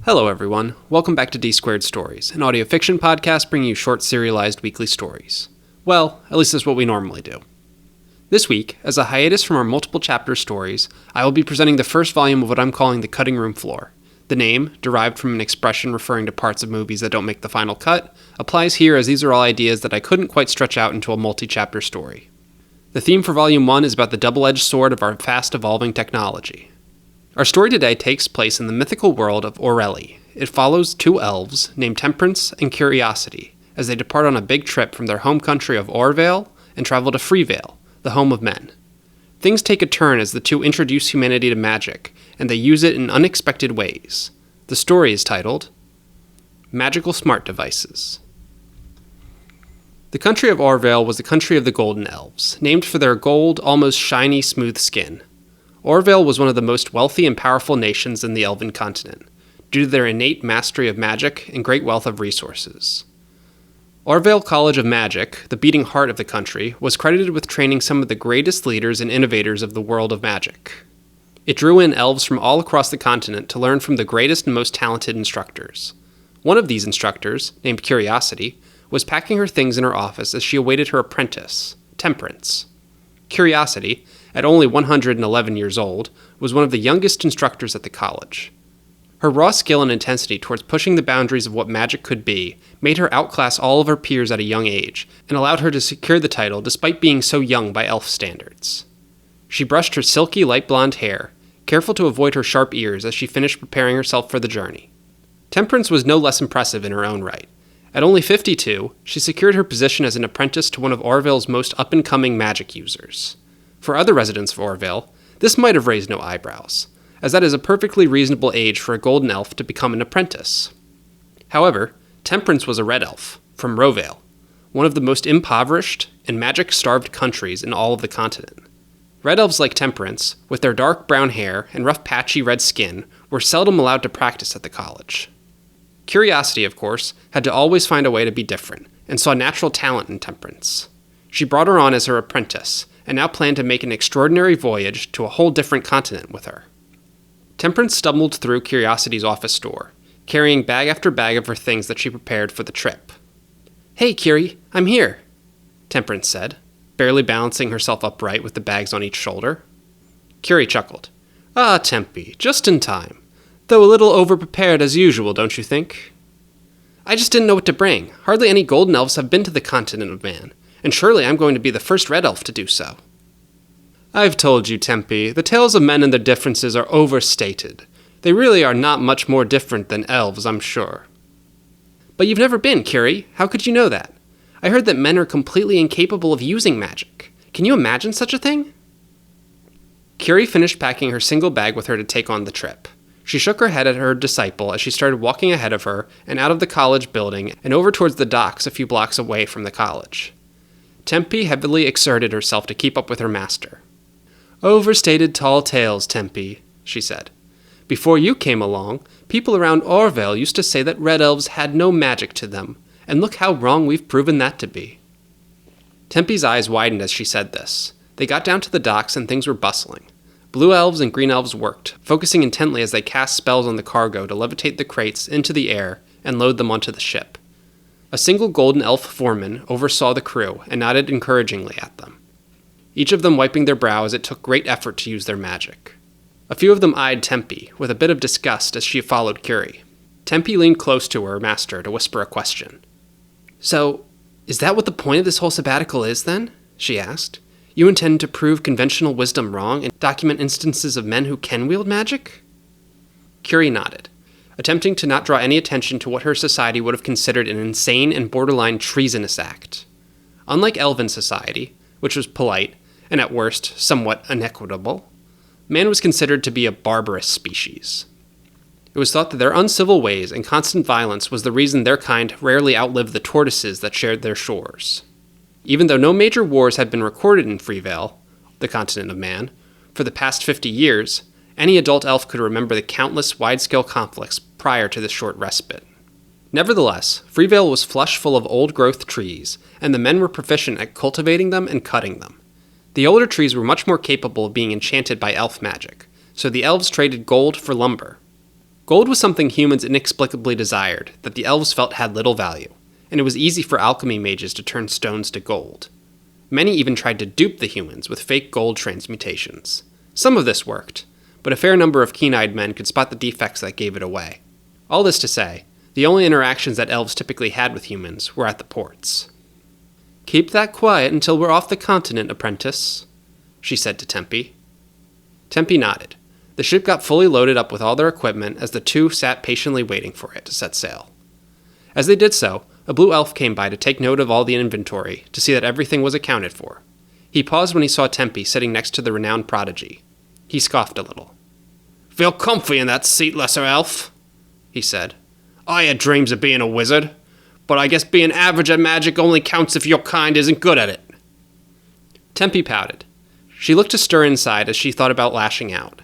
Hello everyone, welcome back to D-Squared Stories, an audio fiction podcast bringing you short serialized weekly stories. Well, at least that's what we normally do. This week, as a hiatus from our multiple chapter stories, I will be presenting the first volume of what I'm calling the Cutting Room Floor. The name, derived from an expression referring to parts of movies that don't make the final cut, applies here as these are all ideas that I couldn't quite stretch out into a multi-chapter story. The theme for Volume 1 is about the double-edged sword of our fast-evolving technology. Our story today takes place in the mythical world of Aurvale. It follows two elves named Temperance and Curiosity as they depart on a big trip from their home country of Aurvale and travel to Freevale, the home of men. Things take a turn as the two introduce humanity to magic, and they use it in unexpected ways. The story is titled Magical Smart Devices. The country of Aurvale was the country of the Golden Elves, named for their gold, almost shiny, smooth skin. Aurvale was one of the most wealthy and powerful nations in the Elven continent, due to their innate mastery of magic and great wealth of resources. Aurvale College of Magic, the beating heart of the country, was credited with training some of the greatest leaders and innovators of the world of magic. It drew in elves from all across the continent to learn from the greatest and most talented instructors. One of these instructors, named Curiosity, was packing her things in her office as she awaited her apprentice, Temperance. Curiosity, at only 111 years old, was one of the youngest instructors at the college. Her raw skill and intensity towards pushing the boundaries of what magic could be made her outclass all of her peers at a young age, and allowed her to secure the title despite being so young by elf standards. She brushed her silky light blonde hair, careful to avoid her sharp ears as she finished preparing herself for the journey. Temperance was no less impressive in her own right. At only 52, she secured her position as an apprentice to one of Aurvale's most up-and-coming magic users. For other residents of Aurvale, this might have raised no eyebrows, as that is a perfectly reasonable age for a golden elf to become an apprentice. However, Temperance was a red elf, from Aurvale, one of the most impoverished and magic-starved countries in all of the continent. Red elves like Temperance, with their dark brown hair and rough patchy red skin, were seldom allowed to practice at the college. Curiosity, of course, had to always find a way to be different, and saw natural talent in Temperance. She brought her on as her apprentice, and now planned to make an extraordinary voyage to a whole different continent with her. Temperance stumbled through Curiosity's office door, carrying bag after bag of her things that she prepared for the trip. "Hey, Curie, I'm here," Temperance said, barely balancing herself upright with the bags on each shoulder. Curie chuckled. "Ah, Tempe, just in time. Though a little over-prepared as usual, don't you think?" "I just didn't know what to bring. Hardly any golden elves have been to the continent of man, and surely I'm going to be the first red elf to do so." "I've told you, Tempe, the tales of men and their differences are overstated. They really are not much more different than elves, I'm sure." "But you've never been, Curie. How could you know that? I heard that men are completely incapable of using magic. Can you imagine such a thing?" Curie finished packing her single bag with her to take on the trip. She shook her head at her disciple as she started walking ahead of her and out of the college building and over towards the docks a few blocks away from the college. Tempe heavily exerted herself to keep up with her master. "Overstated tall tales, Tempe," she said. "Before you came along, people around Aurvale used to say that red elves had no magic to them, and look how wrong we've proven that to be." Tempe's eyes widened as she said this. They got down to the docks and things were bustling. Blue elves and green elves worked, focusing intently as they cast spells on the cargo to levitate the crates into the air and load them onto the ship. A single golden elf foreman oversaw the crew and nodded encouragingly at them, each of them wiping their brow as it took great effort to use their magic. A few of them eyed Tempe with a bit of disgust as she followed Curie. Tempe leaned close to her master to whisper a question. "So, is that what the point of this whole sabbatical is, then?" she asked. "You intend to prove conventional wisdom wrong and document instances of men who can wield magic?" Curie nodded, attempting to not draw any attention to what her society would have considered an insane and borderline treasonous act. Unlike Elven society, which was polite, and at worst, somewhat inequitable, man was considered to be a barbarous species. It was thought that their uncivil ways and constant violence was the reason their kind rarely outlived the tortoises that shared their shores. Even though no major wars had been recorded in Freevale, the continent of man, for the past 50 years, any adult elf could remember the countless wide-scale conflicts prior to this short respite. Nevertheless, Freevale was flush full of old-growth trees, and the men were proficient at cultivating them and cutting them. The older trees were much more capable of being enchanted by elf magic, so the elves traded gold for lumber. Gold was something humans inexplicably desired that the elves felt had little value, and it was easy for alchemy mages to turn stones to gold. Many even tried to dupe the humans with fake gold transmutations. Some of this worked, but a fair number of keen-eyed men could spot the defects that gave it away. All this to say, the only interactions that elves typically had with humans were at the ports. "Keep that quiet until we're off the continent, apprentice," she said to Tempe. Tempe nodded. The ship got fully loaded up with all their equipment as the two sat patiently waiting for it to set sail. As they did so, a blue elf came by to take note of all the inventory to see that everything was accounted for. He paused when he saw Tempe sitting next to the renowned prodigy. He scoffed a little. "Feel comfy in that seat, lesser elf," he said. "I had dreams of being a wizard, but I guess being average at magic only counts if your kind isn't good at it." Tempe pouted. She looked to stir inside as she thought about lashing out.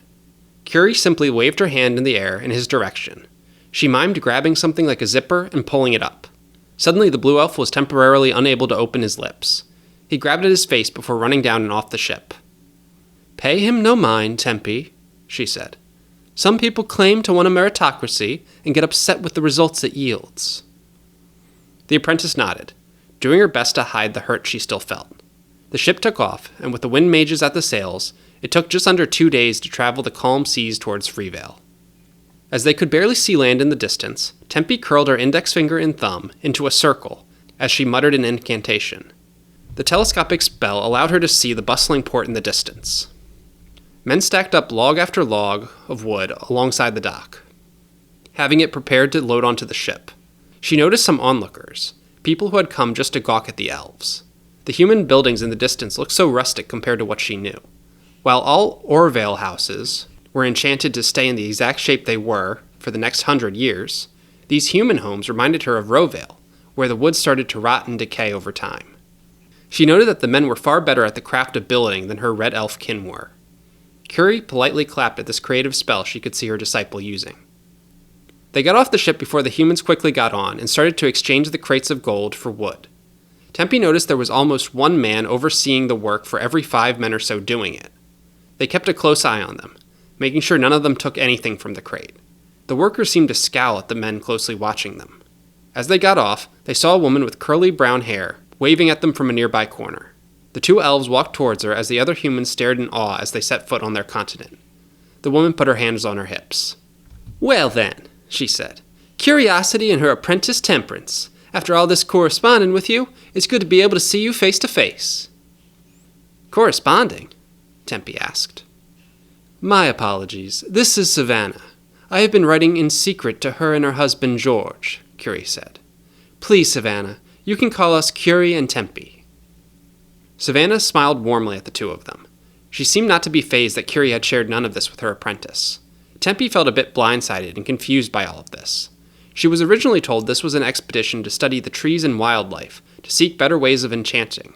Curie simply waved her hand in the air in his direction. She mimed grabbing something like a zipper and pulling it up. Suddenly the blue elf was temporarily unable to open his lips. He grabbed at his face before running down and off the ship. "Pay him no mind, Tempe," she said. "Some people claim to want a meritocracy and get upset with the results it yields." The apprentice nodded, doing her best to hide the hurt she still felt. The ship took off, and with the wind mages at the sails, it took just under 2 days to travel the calm seas towards Freevale. As they could barely see land in the distance, Tempe curled her index finger and thumb into a circle as she muttered an incantation. The telescopic spell allowed her to see the bustling port in the distance. Men stacked up log after log of wood alongside the dock, having it prepared to load onto the ship. She noticed some onlookers, people who had come just to gawk at the elves. The human buildings in the distance looked so rustic compared to what she knew. While all Aurvale houses were enchanted to stay in the exact shape they were for the next 100 years, these human homes reminded her of Aurvale, where the wood started to rot and decay over time. She noted that the men were far better at the craft of building than her red elf kin were. Curie politely clapped at this creative spell she could see her disciple using. They got off the ship before the humans quickly got on and started to exchange the crates of gold for wood. Tempe noticed there was almost one man overseeing the work for every 5 men or so doing it. They kept a close eye on them, making sure none of them took anything from the crate. The workers seemed to scowl at the men closely watching them. As they got off, they saw a woman with curly brown hair waving at them from a nearby corner. The 2 elves walked towards her as the other humans stared in awe as they set foot on their continent. The woman put her hands on her hips. "Well then," she said, "Curiosity and her apprentice Temperance. After all this corresponding with you, it's good to be able to see you face to face." "Corresponding?" Tempe asked. "My apologies. This is Savannah. I have been writing in secret to her and her husband George," Curie said. "Please, Savannah, you can call us Curie and Tempe." Savannah smiled warmly at the 2 of them. She seemed not to be fazed that Curie had shared none of this with her apprentice. Tempe felt a bit blindsided and confused by all of this. She was originally told this was an expedition to study the trees and wildlife, to seek better ways of enchanting,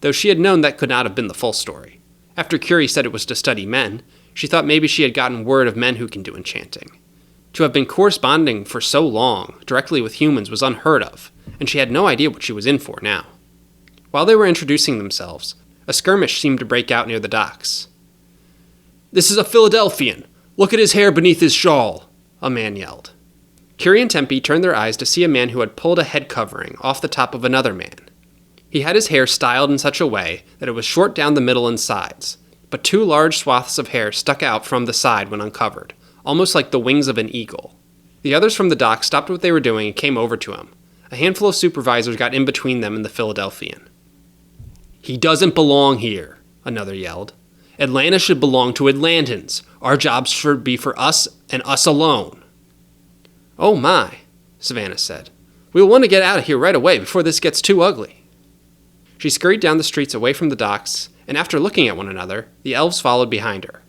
though she had known that could not have been the full story. After Curie said it was to study men, she thought maybe she had gotten word of men who can do enchanting. To have been corresponding for so long directly with humans was unheard of, and she had no idea what she was in for now. While they were introducing themselves, a skirmish seemed to break out near the docks. "This is a Philadelphian! Look at his hair beneath his shawl!" a man yelled. Curie and Tempe turned their eyes to see a man who had pulled a head covering off the top of another man. He had his hair styled in such a way that it was short down the middle and sides, but 2 large swaths of hair stuck out from the side when uncovered, almost like the wings of an eagle. The others from the dock stopped what they were doing and came over to him. A handful of supervisors got in between them and the Philadelphian. "He doesn't belong here," another yelled. "Atlanta should belong to Atlantans. Our jobs should be for us and us alone." "Oh my," Savannah said. "We'll want to get out of here right away before this gets too ugly." She scurried down the streets away from the docks, and after looking at one another, the elves followed behind her.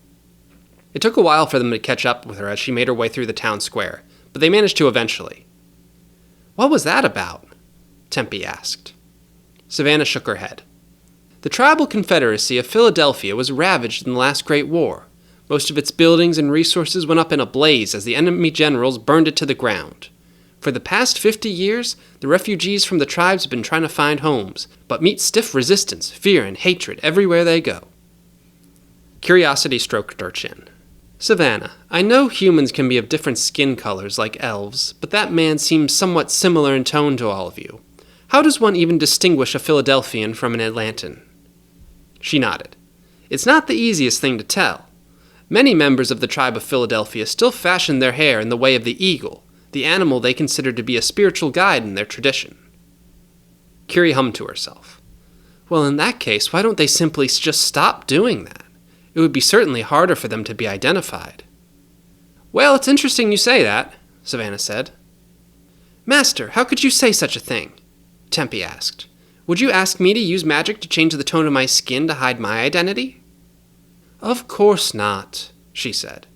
It took a while for them to catch up with her as she made her way through the town square, but they managed to eventually. "What was that about?" Tempe asked. Savannah shook her head. "The tribal confederacy of Philadelphia was ravaged in the last Great War. Most of its buildings and resources went up in a blaze as the enemy generals burned it to the ground. For the past 50 years, the refugees from the tribes have been trying to find homes, but meet stiff resistance, fear, and hatred everywhere they go." Curiosity stroked her chin. Savannah, I know humans can be of different skin colors like elves, but that man seems somewhat similar in tone to all of you. How does one even distinguish a Philadelphian from an Atlantan? She nodded. It's not the easiest thing to tell. Many members of the tribe of Philadelphia still fashion their hair in the way of the eagle, the animal they consider to be a spiritual guide in their tradition. Curie hummed to herself. Well, in that case, why don't they simply just stop doing that? It would be certainly harder for them to be identified. Well, it's interesting you say that, Savannah said. Master, how could you say such a thing? Tempe asked. Would you ask me to use magic to change the tone of my skin to hide my identity? Of course not, she said.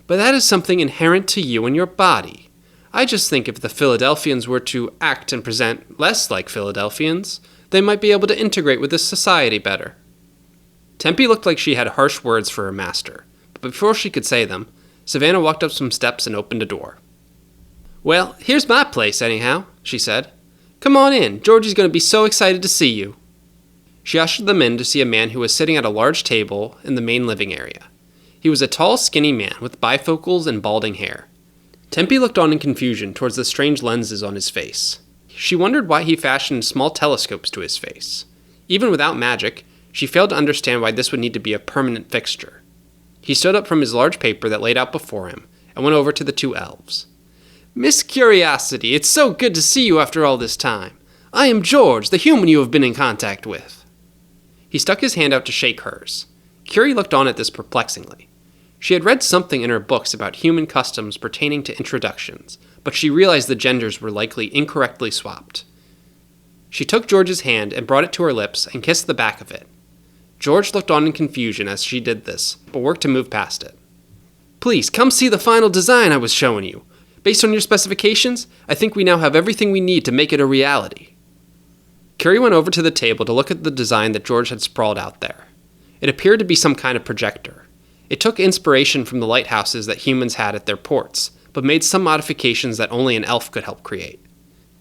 But that is something inherent to you and your body. I just think if the Philadelphians were to act and present less like Philadelphians, they might be able to integrate with this society better. Tempe looked like she had harsh words for her master, but before she could say them, Savannah walked up some steps and opened a door. Well, here's my place anyhow, she said. Come on in, Georgie's going to be so excited to see you. She ushered them in to see a man who was sitting at a large table in the main living area. He was a tall, skinny man with bifocals and balding hair. Tempe looked on in confusion towards the strange lenses on his face. She wondered why he fashioned small telescopes to his face. Even without magic, she failed to understand why this would need to be a permanent fixture. He stood up from his large paper that laid out before him and went over to the two elves. Miss Curiosity, it's so good to see you after all this time. I am George, the human you have been in contact with. He stuck his hand out to shake hers. Curie looked on at this perplexingly. She had read something in her books about human customs pertaining to introductions, but she realized the genders were likely incorrectly swapped. She took George's hand and brought it to her lips and kissed the back of it. George looked on in confusion as she did this, but worked to move past it. Please, come see the final design I was showing you. Based on your specifications, I think we now have everything we need to make it a reality. Curie went over to the table to look at the design that George had sprawled out there. It appeared to be some kind of projector. It took inspiration from the lighthouses that humans had at their ports, but made some modifications that only an elf could help create.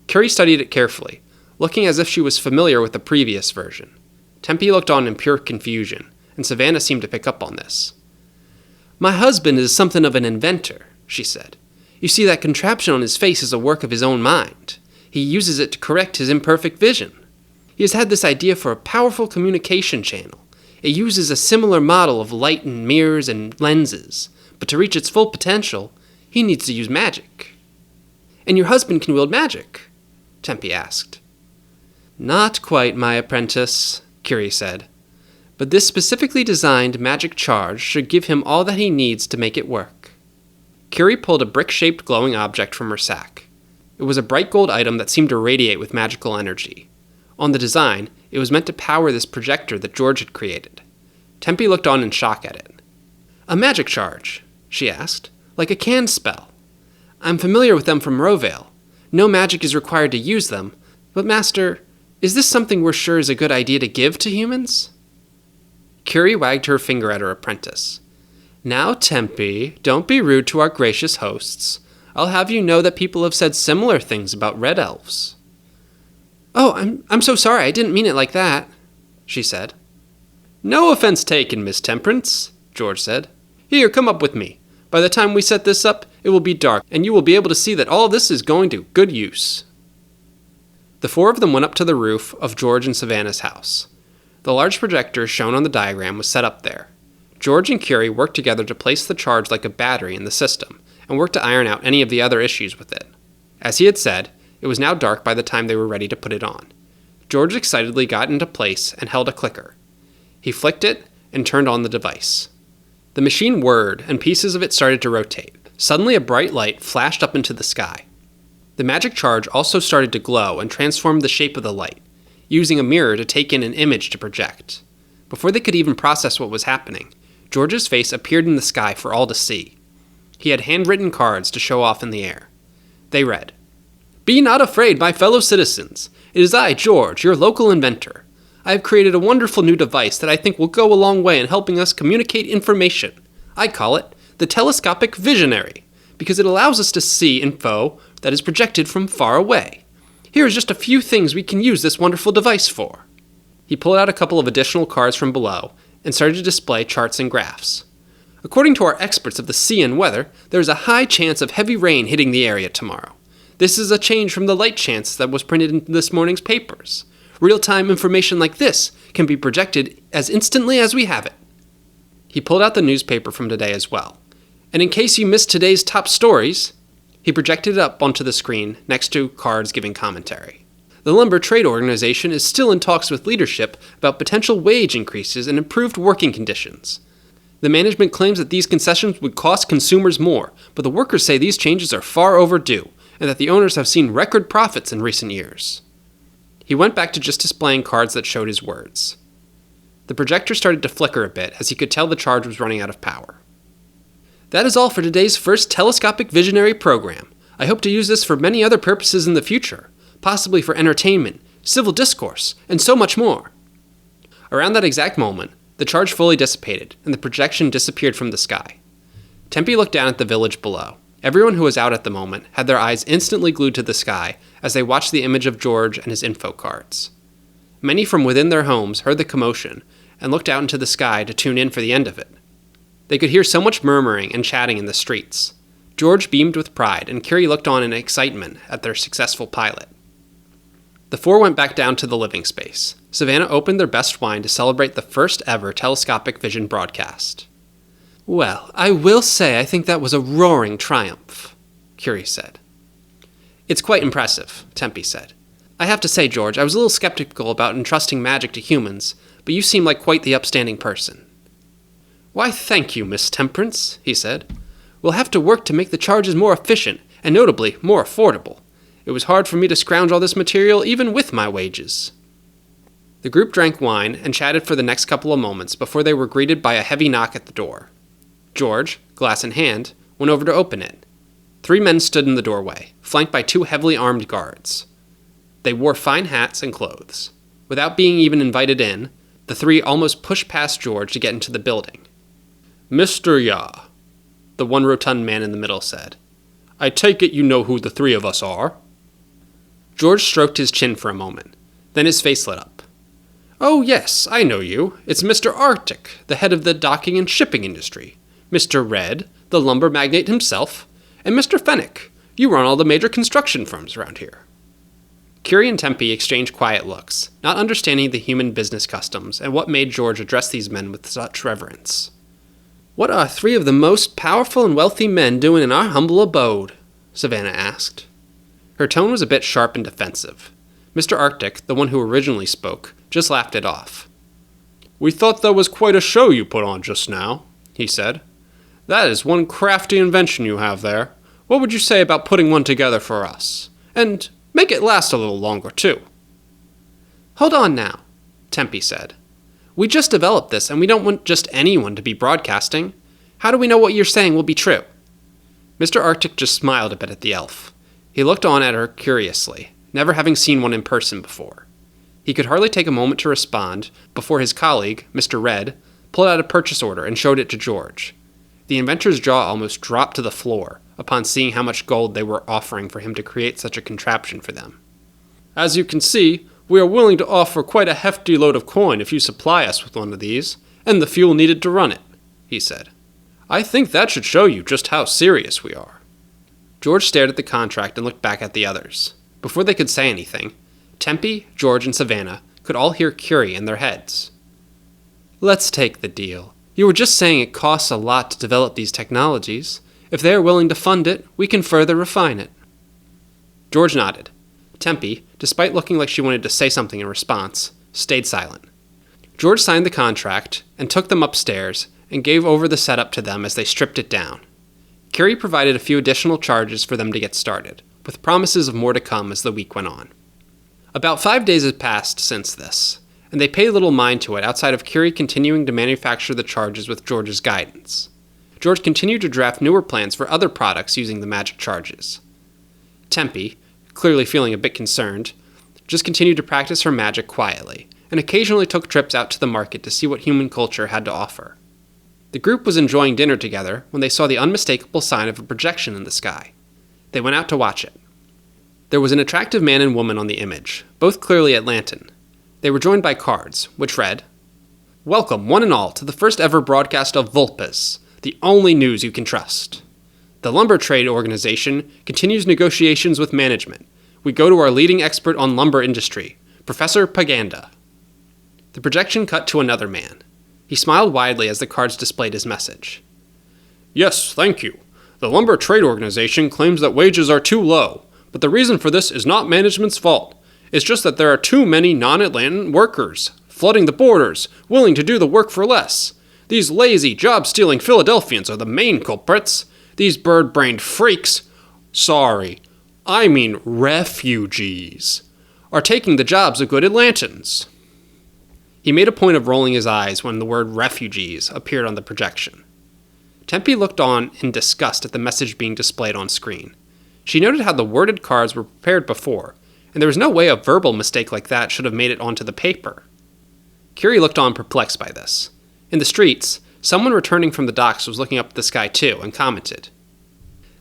Curie studied it carefully, looking as if she was familiar with the previous version. Tempe looked on in pure confusion, and Savannah seemed to pick up on this. My husband is something of an inventor, she said. You see, that contraption on his face is a work of his own mind. He uses it to correct his imperfect vision. He has had this idea for a powerful communication channel. It uses a similar model of light and mirrors and lenses, but to reach its full potential, he needs to use magic. And your husband can wield magic? Tempe asked. Not quite, my apprentice, Curie said. But this specifically designed magic charge should give him all that he needs to make it work. Curie pulled a brick-shaped glowing object from her sack. It was a bright gold item that seemed to radiate with magical energy. On the design, it was meant to power this projector that George had created. Tempe looked on in shock at it. A magic charge, she asked, like a canned spell. I'm familiar with them from Aurvale. No magic is required to use them, but Master, is this something we're sure is a good idea to give to humans? Curie wagged her finger at her apprentice. Now, Tempe, don't be rude to our gracious hosts. I'll have you know that people have said similar things about red elves. Oh, I'm so sorry, I didn't mean it like that, she said. No offense taken, Miss Temperance, George said. Here, come up with me. By the time we set this up, it will be dark, and you will be able to see that all this is going to good use. The four of them went up to the roof of George and Savannah's house. The large projector shown on the diagram was set up there. George and Curie worked together to place the charge like a battery in the system, and worked to iron out any of the other issues with it. As he had said, it was now dark by the time they were ready to put it on. George excitedly got into place and held a clicker. He flicked it and turned on the device. The machine whirred, and pieces of it started to rotate. Suddenly a bright light flashed up into the sky. The magic charge also started to glow and transformed the shape of the light, using a mirror to take in an image to project. Before they could even process what was happening, George's face appeared in the sky for all to see. He had handwritten cards to show off in the air. They read, Be not afraid, my fellow citizens. It is I, George, your local inventor. I have created a wonderful new device that I think will go a long way in helping us communicate information. I call it the telescopic visionary, because it allows us to see info that is projected from far away. Here is just a few things we can use this wonderful device for. He pulled out a couple of additional cards from below and started to display charts and graphs. According to our experts of the sea and weather, there is a high chance of heavy rain hitting the area tomorrow. This is a change from the light chance that was printed in this morning's papers. Real-time information like this can be projected as instantly as we have it." He pulled out the newspaper from today as well. And in case you missed today's top stories, he projected it up onto the screen next to cards giving commentary. The Lumber Trade Organization is still in talks with leadership about potential wage increases and improved working conditions. The management claims that these concessions would cost consumers more, but the workers say these changes are far overdue, and that the owners have seen record profits in recent years. He went back to just displaying cards that showed his words. The projector started to flicker a bit as he could tell the charge was running out of power. That is all for today's first telescopic visionary program. I hope to use this for many other purposes in the future, possibly for entertainment, civil discourse, and so much more. Around that exact moment, the charge fully dissipated, and the projection disappeared from the sky. Tempe looked down at the village below. Everyone who was out at the moment had their eyes instantly glued to the sky as they watched the image of George and his info cards. Many from within their homes heard the commotion and looked out into the sky to tune in for the end of it. They could hear so much murmuring and chatting in the streets. George beamed with pride, and Curie looked on in excitement at their successful pilot. The four went back down to the living space. Savannah opened their best wine to celebrate the first ever telescopic vision broadcast. "Well, I will say I think that was a roaring triumph," Curie said. "It's quite impressive," Tempe said. "I have to say, George, I was a little skeptical about entrusting magic to humans, but you seem like quite the upstanding person." "Why, thank you, Miss Temperance," he said. "We'll have to work to make the charges more efficient, and notably, more affordable. It was hard for me to scrounge all this material even with my wages." The group drank wine and chatted for the next couple of moments before they were greeted by a heavy knock at the door. George, glass in hand, went over to open it. 3 men stood in the doorway, flanked by 2 heavily armed guards. They wore fine hats and clothes. Without being even invited in, the 3 almost pushed past George to get into the building. "Mr. Ya," the one rotund man in the middle said. "I take it you know who the 3 of us are?" George stroked his chin for a moment. Then his face lit up. "Oh yes, I know you. It's Mr. Arctic, the head of the docking and shipping industry. Mr. Red, the lumber magnate himself. And Mr. Fennick, you run all the major construction firms around here." Curie and Tempe exchanged quiet looks, not understanding the human business customs and what made George address these men with such reverence. "What are 3 of the most powerful and wealthy men doing in our humble abode?" Savannah asked. Her tone was a bit sharp and defensive. Mr. Arctic, the one who originally spoke, just laughed it off. "We thought that was quite a show you put on just now," he said. "That is one crafty invention you have there. What would you say about putting one together for us? And make it last a little longer, too." "Hold on now," Tempe said. "We just developed this, and we don't want just anyone to be broadcasting. How do we know what you're saying will be true?" Mr. Arctic just smiled a bit at the elf. He looked on at her curiously, never having seen one in person before. He could hardly take a moment to respond before his colleague, Mr. Red, pulled out a purchase order and showed it to George. The inventor's jaw almost dropped to the floor upon seeing how much gold they were offering for him to create such a contraption for them. "As you can see, we are willing to offer quite a hefty load of coin if you supply us with one of these, and the fuel needed to run it," he said. "I think that should show you just how serious we are." George stared at the contract and looked back at the others. Before they could say anything, Tempe, George, and Savannah could all hear Curie in their heads. "Let's take the deal. You were just saying it costs a lot to develop these technologies. If they are willing to fund it, we can further refine it." George nodded. Tempe, despite looking like she wanted to say something in response, stayed silent. George signed the contract and took them upstairs and gave over the setup to them as they stripped it down. Curie provided a few additional charges for them to get started, with promises of more to come as the week went on. About 5 days had passed since this, and they paid little mind to it outside of Curie continuing to manufacture the charges with George's guidance. George continued to draft newer plans for other products using the magic charges. Tempe, clearly feeling a bit concerned, just continued to practice her magic quietly, and occasionally took trips out to the market to see what human culture had to offer. The group was enjoying dinner together when they saw the unmistakable sign of a projection in the sky. They went out to watch it. There was an attractive man and woman on the image, both clearly Atlantan. They were joined by cards, which read, "Welcome, one and all, to the first ever broadcast of Vulpes, the only news you can trust. The Lumber Trade Organization continues negotiations with management. We go to our leading expert on lumber industry, Professor Paganda. The projection cut to another man. He smiled widely as the cards displayed his message. Yes, thank you. The Lumber Trade Organization claims that wages are too low, but the reason for this is not management's fault. It's just that there are too many non-Atlantan workers, flooding the borders, willing to do the work for less. These lazy, job-stealing Philadelphians are the main culprits. These bird-brained freaks, sorry, I mean refugees, are taking the jobs of good Atlantans. He made a point of rolling his eyes when the word refugees appeared on the projection. Tempe looked on in disgust at the message being displayed on screen. She noted how the worded cards were prepared before, and there was no way a verbal mistake like that should have made it onto the paper. Curie looked on perplexed by this. In the streets, someone returning from the docks was looking up at the sky too and commented,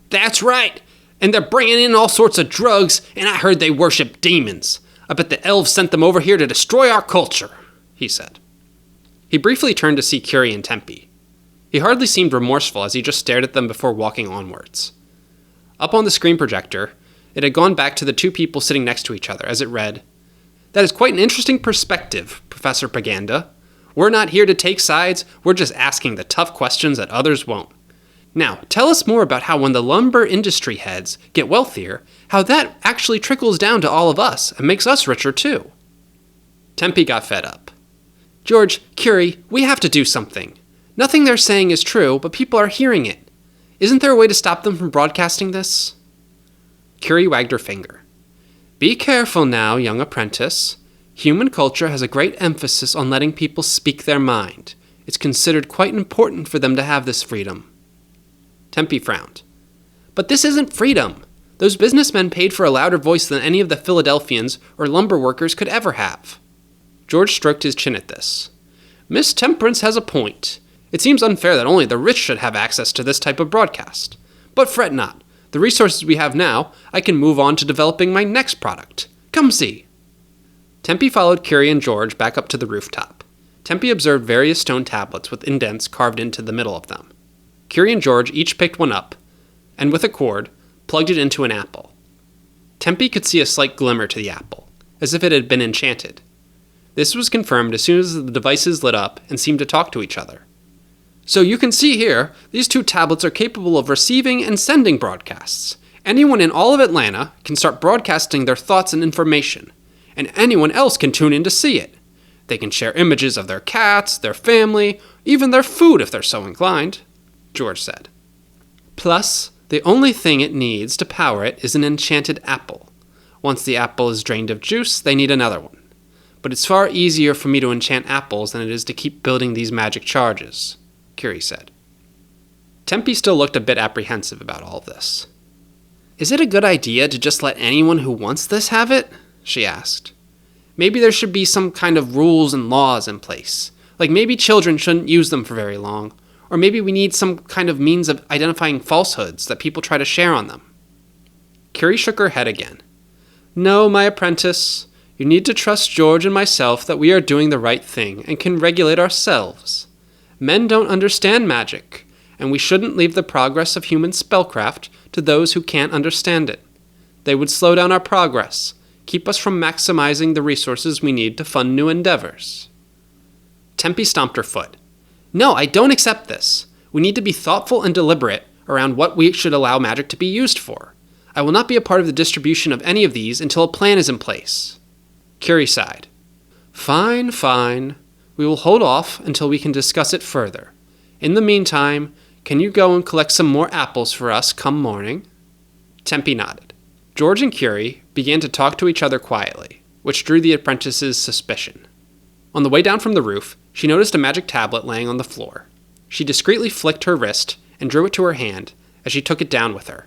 That's right! And they're bringing in all sorts of drugs, and I heard they worship demons. I bet the elves sent them over here to destroy our culture, he said. He briefly turned to see Curie and Tempe. He hardly seemed remorseful as he just stared at them before walking onwards. Up on the screen projector, it had gone back to the two people sitting next to each other as it read, That is quite an interesting perspective, Professor Paganda. We're not here to take sides, we're just asking the tough questions that others won't. Now, tell us more about how when the lumber industry heads get wealthier, how that actually trickles down to all of us and makes us richer too. Tempe got fed up. George, Curie, we have to do something. Nothing they're saying is true, but people are hearing it. Isn't there a way to stop them from broadcasting this? Curie wagged her finger. Be careful now, young apprentice. Human culture has a great emphasis on letting people speak their mind. It's considered quite important for them to have this freedom. Tempe frowned. But this isn't freedom. Those businessmen paid for a louder voice than any of the Philadelphians or lumber workers could ever have. George stroked his chin at this. Miss Temperance has a point. It seems unfair that only the rich should have access to this type of broadcast. But fret not. The resources we have now, I can move on to developing my next product. Come see. Tempe followed Curie and George back up to the rooftop. Tempe observed various stone tablets with indents carved into the middle of them. Curie and George each picked one up, and with a cord, plugged it into an apple. Tempe could see a slight glimmer to the apple, as if it had been enchanted. This was confirmed as soon as the devices lit up and seemed to talk to each other. So you can see here, these two tablets are capable of receiving and sending broadcasts. Anyone in all of Atlanta can start broadcasting their thoughts and information, and anyone else can tune in to see it. They can share images of their cats, their family, even their food if they're so inclined, George said. Plus, the only thing it needs to power it is an enchanted apple. Once the apple is drained of juice, they need another one. But it's far easier for me to enchant apples than it is to keep building these magic charges, Curie said. Tempe still looked a bit apprehensive about all of this. Is it a good idea to just let anyone who wants this have it? She asked. Maybe there should be some kind of rules and laws in place. Like maybe children shouldn't use them for very long. Or maybe we need some kind of means of identifying falsehoods that people try to share on them. Curie shook her head again. No, my apprentice. You need to trust George and myself that we are doing the right thing and can regulate ourselves. Men don't understand magic, and we shouldn't leave the progress of human spellcraft to those who can't understand it. They would slow down our progress, keep us from maximizing the resources we need to fund new endeavors. Tempe stomped her foot. No, I don't accept this. We need to be thoughtful and deliberate around what we should allow magic to be used for. I will not be a part of the distribution of any of these until a plan is in place. Curie sighed. Fine, fine. We will hold off until we can discuss it further. In the meantime, can you go and collect some more apples for us come morning? Tempe nodded. George and Curie began to talk to each other quietly, which drew the apprentice's suspicion. On the way down from the roof, she noticed a magic tablet laying on the floor. She discreetly flicked her wrist and drew it to her hand as she took it down with her.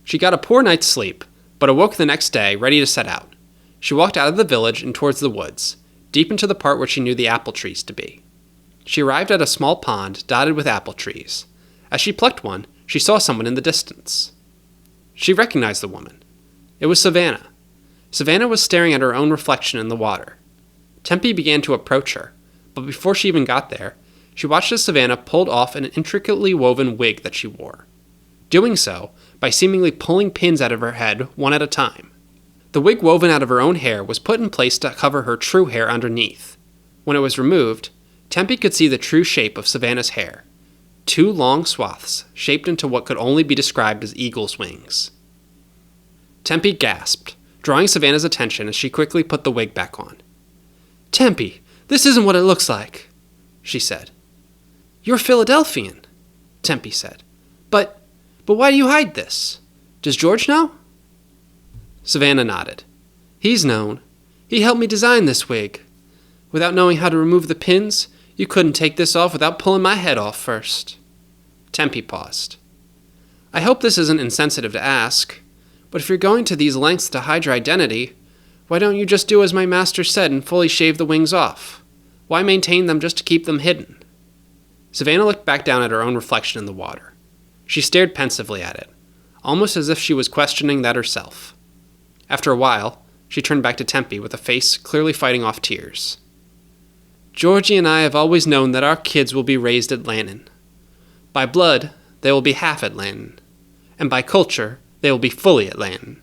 She got a poor night's sleep, but awoke the next day ready to set out. She walked out of the village and towards the woods, deep into the part where she knew the apple trees to be. She arrived at a small pond dotted with apple trees. As she plucked one, she saw someone in the distance. She recognized the woman. It was Savannah. Savannah was staring at her own reflection in the water. Tempe began to approach her, but before she even got there, she watched as Savannah pulled off an intricately woven wig that she wore, doing so by seemingly pulling pins out of her head one at a time. The wig woven out of her own hair was put in place to cover her true hair underneath. When it was removed, Tempe could see the true shape of Savannah's hair, 2 long swaths shaped into what could only be described as eagle's wings. Tempe gasped, drawing Savannah's attention as she quickly put the wig back on. "Tempe, this isn't what it looks like," she said. "You're Philadelphian," Tempe said. But why do you hide this? Does George know?" Savannah nodded. "He's known. He helped me design this wig. Without knowing how to remove the pins, you couldn't take this off without pulling my head off first." Tempe paused. "I hope this isn't insensitive to ask, but if you're going to these lengths to hide your identity, why don't you just do as my master said and fully shave the wings off? Why maintain them just to keep them hidden?" Savannah looked back down at her own reflection in the water. She stared pensively at it, almost as if she was questioning that herself. After a while, she turned back to Tempe with a face clearly fighting off tears. "Georgie and I have always known that our kids will be raised Atlantan. By blood, they will be half Atlantan, and by culture, they will be fully Atlantan.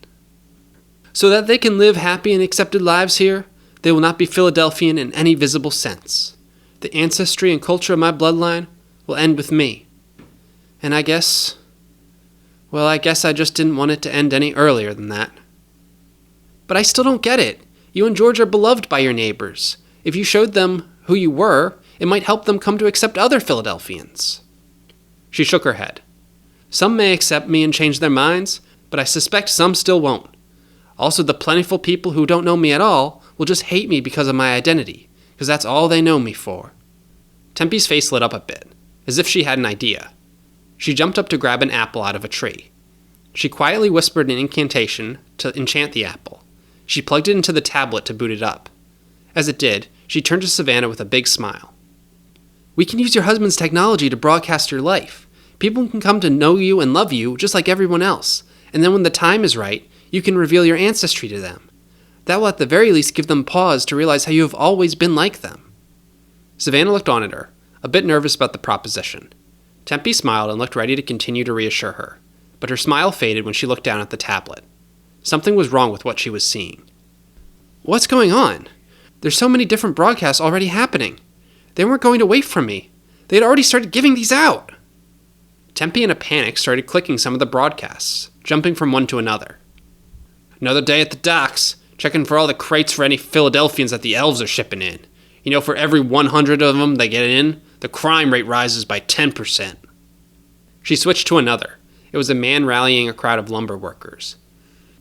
So that they can live happy and accepted lives here, they will not be Philadelphian in any visible sense. The ancestry and culture of my bloodline will end with me. And I guess I just didn't want it to end any earlier than that." "But I still don't get it. You and George are beloved by your neighbors. If you showed them who you were, it might help them come to accept other Philadelphians." She shook her head. "Some may accept me and change their minds, but I suspect some still won't. Also, the plentiful people who don't know me at all will just hate me because of my identity, because that's all they know me for." Tempe's face lit up a bit, as if she had an idea. She jumped up to grab an apple out of a tree. She quietly whispered an incantation to enchant the apple. She plugged it into the tablet to boot it up. As it did, she turned to Savannah with a big smile. "We can use your husband's technology to broadcast your life. People can come to know you and love you just like everyone else, and then when the time is right, you can reveal your ancestry to them. That will at the very least give them pause to realize how you have always been like them." Savannah looked on at her, a bit nervous about the proposition. Tempe smiled and looked ready to continue to reassure her, but her smile faded when she looked down at the tablet. Something was wrong with what she was seeing. "What's going on? There's so many different broadcasts already happening. They weren't going to wait for me. They had already started giving these out." Tempe in a panic started clicking some of the broadcasts, jumping from one to another. "Another day at the docks, checking for all the crates for any Philadelphians that the elves are shipping in. You know, for every 100 of them that get in, the crime rate rises by 10%. She switched to another. It was a man rallying a crowd of lumber workers.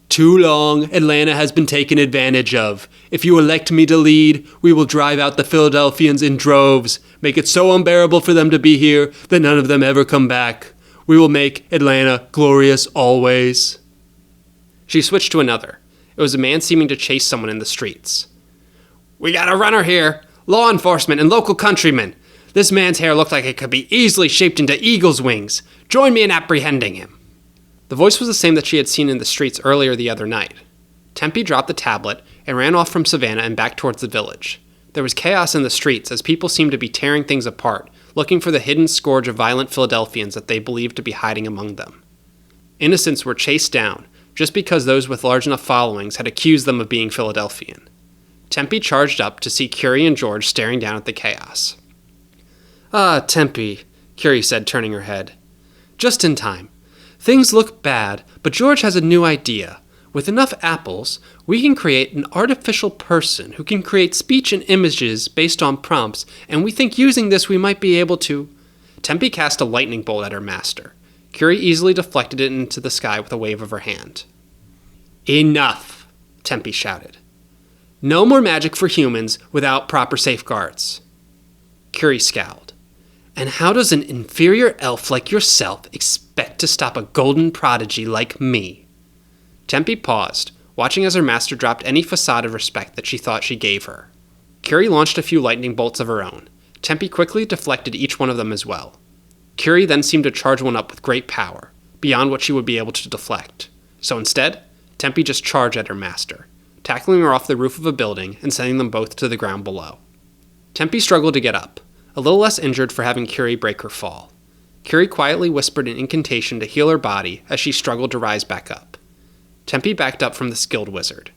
"Too long, Atlanta has been taken advantage of. If you elect me to lead, we will drive out the Philadelphians in droves, make it so unbearable for them to be here that none of them ever come back. We will make Atlanta glorious always." She switched to another. It was a man seeming to chase someone in the streets. "We got a runner here. Law enforcement and local countrymen. This man's hair looked like it could be easily shaped into eagle's wings. Join me in apprehending him." The voice was the same that she had seen in the streets earlier the other night. Tempe dropped the tablet and ran off from Savannah and back towards the village. There was chaos in the streets as people seemed to be tearing things apart, looking for the hidden scourge of violent Philadelphians that they believed to be hiding among them. Innocents were chased down, just because those with large enough followings had accused them of being Philadelphian. Tempe charged up to see Curie and George staring down at the chaos. "Ah, Tempe," Curie said, turning her head. "Just in time. Things look bad, but George has a new idea. With enough apples, we can create an artificial person who can create speech and images based on prompts, and we think using this we might be able to..." Tempe cast a lightning bolt at her master. Curie easily deflected it into the sky with a wave of her hand. "Enough," Tempe shouted. "No more magic for humans without proper safeguards." Curie scowled. "And how does an inferior elf like yourself expect to stop a golden prodigy like me?" Tempe paused, watching as her master dropped any facade of respect that she thought she gave her. Curie launched a few lightning bolts of her own. Tempe quickly deflected each one of them as well. Curie then seemed to charge one up with great power, beyond what she would be able to deflect. So instead, Tempe just charged at her master, tackling her off the roof of a building and sending them both to the ground below. Tempe struggled to get up. a little less injured for having Curie break her fall. Curie quietly whispered an incantation to heal her body as she struggled to rise back up. Tempe backed up from the skilled wizard.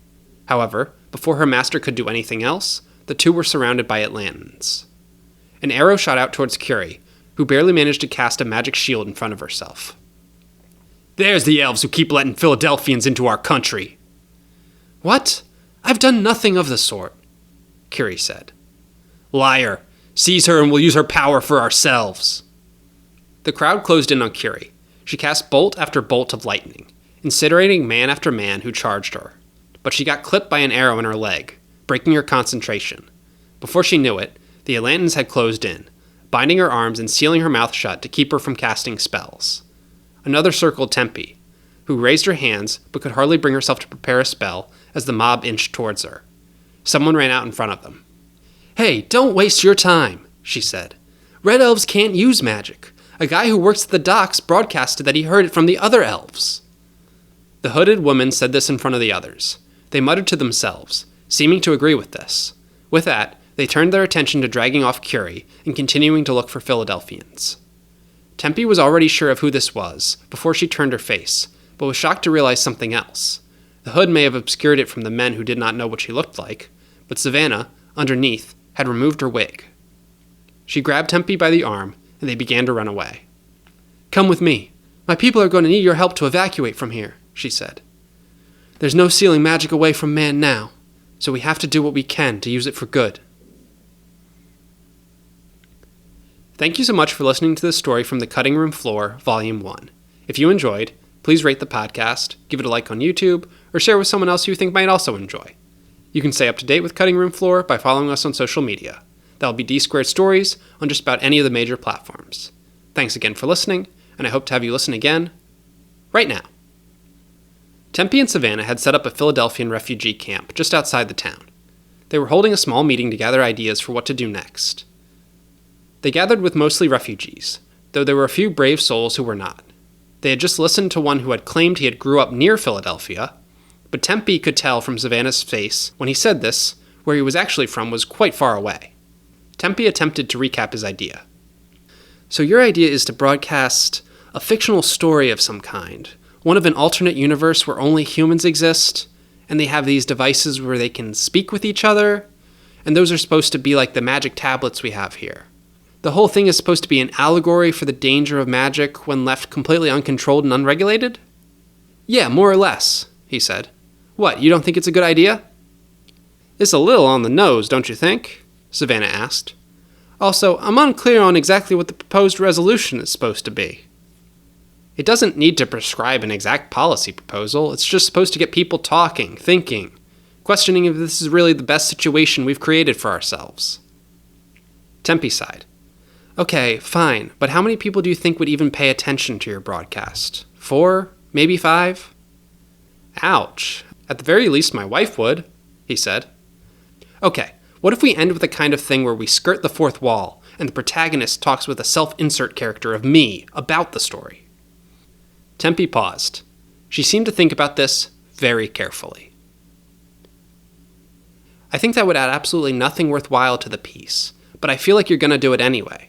However, before her master could do anything else, the two were surrounded by Atlantans. An arrow shot out towards Curie, who barely managed to cast a magic shield in front of herself. "There's the elves who keep letting Philadelphians into our country." "What? I've done nothing of the sort," Curie said. "Liar! Seize her and we'll use her power for ourselves." The crowd closed in on Curie. She cast bolt after bolt of lightning, incinerating man after man who charged her. But she got clipped by an arrow in her leg, breaking her concentration. Before she knew it, the Atlantans had closed in, binding her arms and sealing her mouth shut to keep her from casting spells. Another circled Tempe, who raised her hands but could hardly bring herself to prepare a spell as the mob inched towards her. Someone ran out in front of them. "Hey, don't waste your time," she said. "Red elves can't use magic. A guy who works at the docks broadcasted that he heard it from the other elves." The hooded woman said this in front of the others. They muttered to themselves, seeming to agree with this. With that, they turned their attention to dragging off Curie and continuing to look for Philadelphians. Tempe was already sure of who this was before she turned her face, but was shocked to realize something else. The hood may have obscured it from the men who did not know what she looked like, but Savannah, underneath, had removed her wig. She grabbed Tempe by the arm, and they began to run away. "Come with me. My people are going to need your help to evacuate from here," she said. "There's no sealing magic away from man now, so we have to do what we can to use it for good." Thank you so much for listening to this story from the Cutting Room Floor, Volume 1. If you enjoyed, please rate the podcast, give it a like on YouTube, or share with someone else you think might also enjoy. You can stay up to date with Cutting Room Floor by following us on social media. That'll be D Squared Stories on just about any of the major platforms. Thanks again for listening, and I hope to have you listen again right now. Tempe and Savannah had set up a Philadelphian refugee camp just outside the town. They were holding a small meeting to gather ideas for what to do next. They gathered with mostly refugees, though there were a few brave souls who were not. They had just listened to one who had claimed he had grew up near Philadelphia, but Tempe could tell from Savannah's face when he said this, where he was actually from was quite far away. Tempe attempted to recap his idea. "So your idea is to broadcast a fictional story of some kind, one of an alternate universe where only humans exist, and they have these devices where they can speak with each other, and those are supposed to be like the magic tablets we have here. The whole thing is supposed to be an allegory for the danger of magic when left completely uncontrolled and unregulated?" "Yeah, more or less," he said. "What, you don't think it's a good idea?" "It's a little on the nose, don't you think?" Savannah asked. "Also, I'm unclear on exactly what the proposed resolution is supposed to be." "It doesn't need to prescribe an exact policy proposal. It's just supposed to get people talking, thinking, questioning if this is really the best situation we've created for ourselves." Tempe sighed. "Okay, fine, but how many people do you think would even pay attention to your broadcast? 4? Maybe 5? "Ouch. At the very least, my wife would," he said. "Okay, what if we end with the kind of thing where we skirt the fourth wall, and the protagonist talks with a self-insert character of me about the story?" Tempe paused. She seemed to think about this very carefully. "I think that would add absolutely nothing worthwhile to the piece, but I feel like you're going to do it anyway.